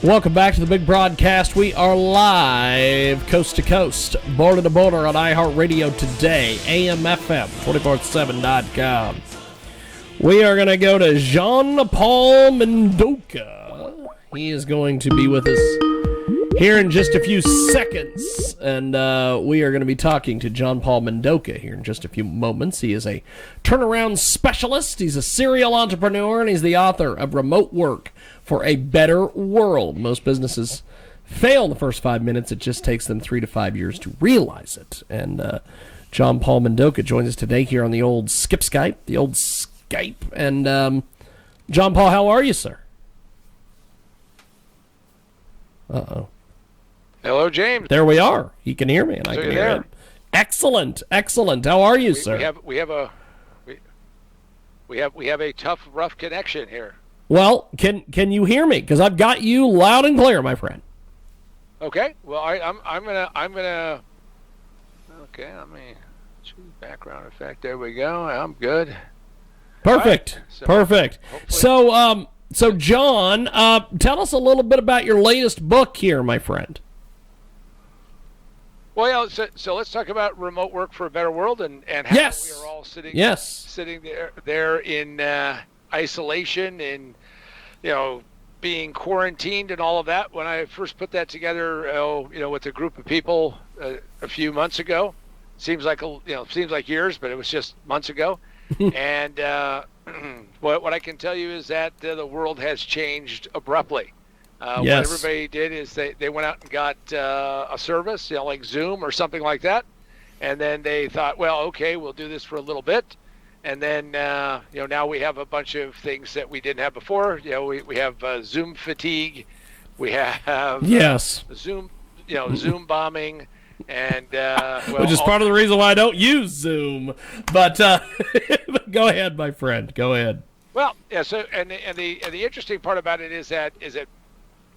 Welcome back to the big broadcast. We are live coast to coast, border to border on iHeartRadio today, AM/FM, 247.com. We are going to go to Jean-Paul Mendocha. He is going to be with us here in just a few seconds, and we are going to be talking to Jean-Paul Mendocha here in just a few moments. He is a turnaround specialist, he's a serial entrepreneur, and he's the author of Remote Work for a Better World. Most businesses fail in the first 5 minutes. It just takes them 3 to 5 years to realize it. And Jean-Paul Mendocha joins us today here on the old Skype. And Jean-Paul, how are you, sir? Uh-oh. Hello, James. There we are. He can hear me, and I can hear him. Excellent. How are you, sir? We have a tough, rough connection here. Well, can you hear me? Because I've got you loud and clear, my friend. Okay. Well, I'm gonna. Okay. Let me choose background effect. There we go. I'm good. Perfect. Right. Perfect. So John, tell us a little bit about your latest book here, my friend. Well, so let's talk about remote work for a better world and how we are all sitting there in isolation and being quarantined and all of that. When I first put that together, with a group of people a few months ago, seems like years, but it was just months ago. And what I can tell you is that the world has changed abruptly. What everybody did is they went out and got a service, like Zoom or something like that, and then they thought, well, okay, we'll do this for a little bit, and then now we have a bunch of things that we didn't have before. We have Zoom fatigue, we have Zoom Zoom bombing. And which is part of the reason why I don't use Zoom. But go ahead, my friend. Go ahead. Well, yeah. So and the interesting part about it is that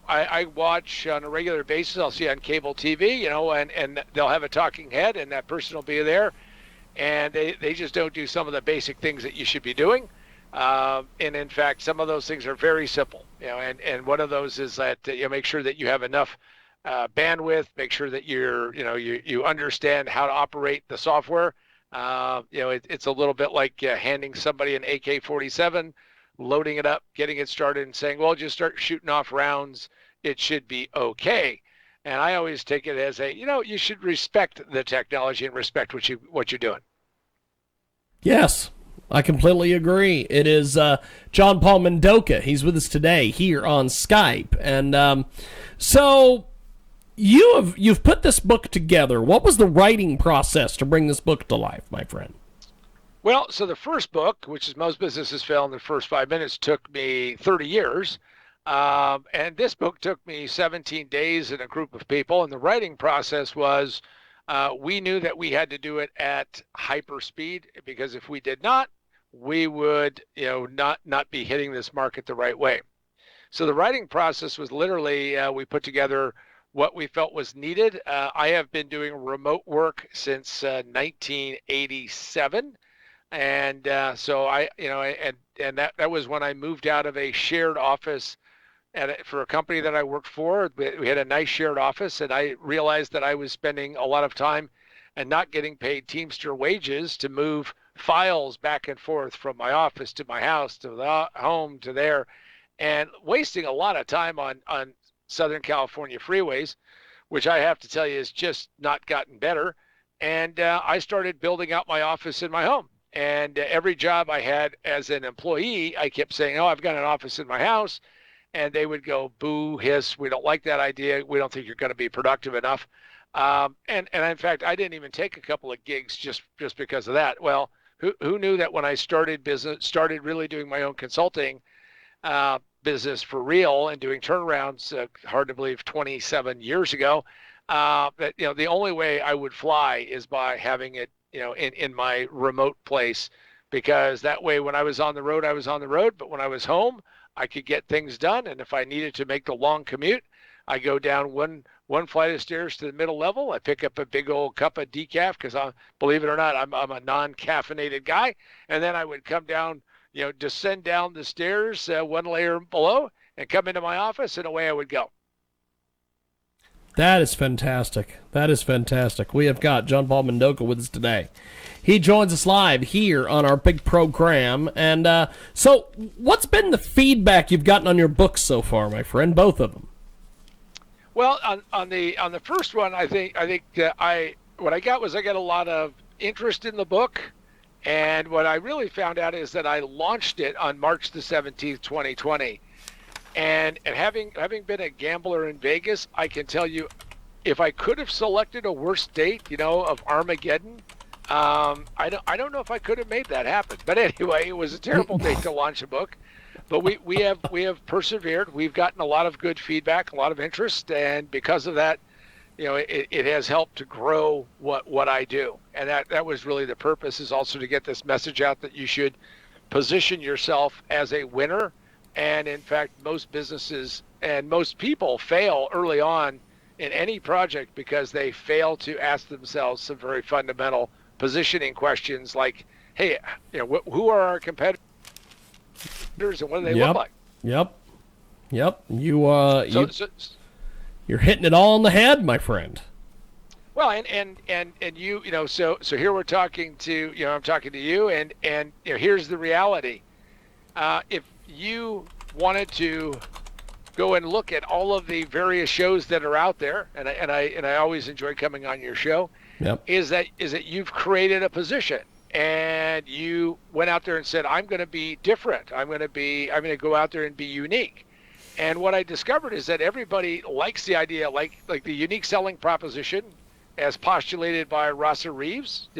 I watch on a regular basis. I'll see on cable TV, and they'll have a talking head, and that person will be there, and they just don't do some of the basic things that you should be doing. And in fact, some of those things are very simple. And one of those is that make sure that you have enough bandwidth, make sure that you understand how to operate the software. It's a little bit like handing somebody an AK-47, loading it up, getting it started, and saying, well, just start shooting off rounds. It should be okay. And I always take it as you should respect the technology and respect what you're doing. Yes, I completely agree. It is Jean-Paul Mendocha. He's with us today here on Skype. And so you've put this book together. What was the writing process to bring this book to life, my friend? Well, so the first book, which is Most Businesses Fail in the First 5 Minutes, took me 30 years. And this book took me 17 days and a group of people. And the writing process was we knew that we had to do it at hyper speed, because if we did not, we would not be hitting this market the right way. So the writing process was literally we put together what we felt was needed. I have been doing remote work since 1987. And so that was when I moved out of a shared office for a company that I worked for. We had a nice shared office, and I realized that I was spending a lot of time and not getting paid Teamster wages to move files back and forth from my office to my house to the home to there, and wasting a lot of time on Southern California freeways, which I have to tell you has just not gotten better. And I started building out my office in my home. And every job I had as an employee, I kept saying, oh, I've got an office in my house. And they would go, boo, hiss, we don't like that idea. We don't think you're going to be productive enough. And in fact, I didn't even take a couple of gigs just because of that. Well, who knew that when I started really doing my own consulting business for real and doing turnarounds, hard to believe 27 years ago, that the only way I would fly is by having it in my remote place, because that way when I was on the road, I was on the road, but when I was home, I could get things done. And if I needed to make the long commute, I go down one flight of stairs to the middle level. I pick up a big old cup of decaf, because believe it or not, I'm a non-caffeinated guy. And then I would come down, descend down the stairs one layer below and come into my office, and away I would go. That is fantastic. That is fantastic. We have got John Paul Mendocha with us today. He joins us live here on our big program. And so what's been the feedback you've gotten on your books so far, my friend, both of them? Well, on the first one, I think what I got a lot of interest in the book, and what I really found out is that I launched it on March the 17th, 2020. And having been a gambler in Vegas, I can tell you, if I could have selected a worse date, of Armageddon, I don't know if I could have made that happen. But anyway, it was a terrible date to launch a book. But we have persevered. We've gotten a lot of good feedback, a lot of interest, and because of that, it has helped to grow what I do. And that was really the purpose, is also to get this message out that you should position yourself as a winner. And in fact, most businesses and most people fail early on in any project because they fail to ask themselves some very fundamental positioning questions like, hey, who are our competitors and what do they look like? Yep. You're hitting it all on the head, my friend. Well, and so here we're talking to, I'm talking to you, and here's the reality. If you wanted to go and look at all of the various shows that are out there, and I always enjoy coming on your show, is that you've created a position, and you went out there and said, I'm going to be different. I'm going to go out there and be unique. And what I discovered is that everybody likes the idea, like the unique selling proposition, as postulated by Rasa Reeves,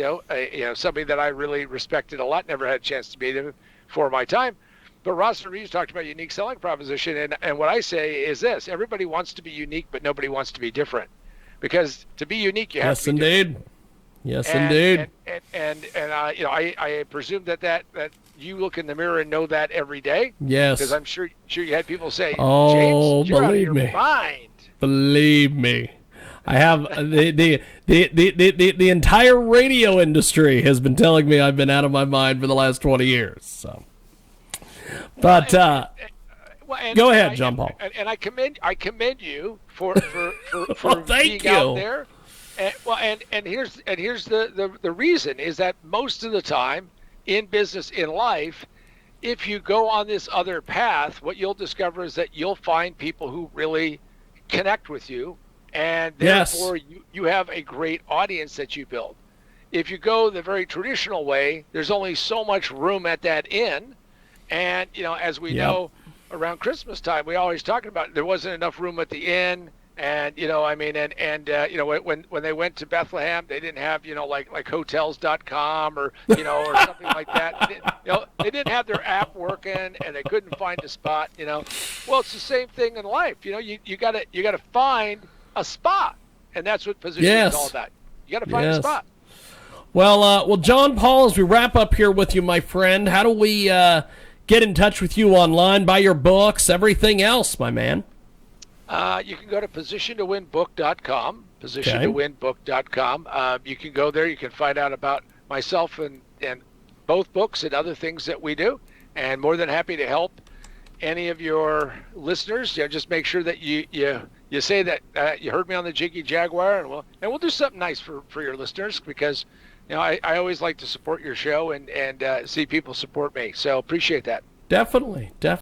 somebody that I really respected a lot, never had a chance to meet him before my time. But Rasa Reeves talked about unique selling proposition, and what I say is this: everybody wants to be unique, but nobody wants to be different. Because to be unique, you have to be different. Yes, indeed. And I presume that you look in the mirror and know that every day. Yes. Because I'm sure you had people say, "Oh, James, you're out of your me. mind." Believe me. I have the entire radio industry has been telling me I've been out of my mind for the last 20 years. So, but go ahead, John Paul. And I commend you for well, being out there. And here's the reason is that most of the time in business, in life, if you go on this other path, what you'll discover is that you'll find people who really connect with you. And therefore, you have a great audience that you build. If you go the very traditional way, there's only so much room at that inn. And, as we know, around Christmas time, we always talking about there wasn't enough room at the inn. And, when they went to Bethlehem, they didn't have, like hotels.com or, or something like that. They didn't have their app working and they couldn't find a spot, Well, it's the same thing in life. You gotta find a spot, and that's what positioning is all about. You got to find a spot. Well, John Paul, as we wrap up here with you, my friend, how do we get in touch with you online, buy your books, everything else, my man? You can go to positiontowinbook.com, positiontowinbook.com. You can go there. You can find out about myself and both books and other things that we do, and more than happy to help any of your listeners. Just make sure that you say that you heard me on the Jiggy Jaguar, and we'll do something nice for your listeners, because I always like to support your show and see people support me. So appreciate that. Definitely.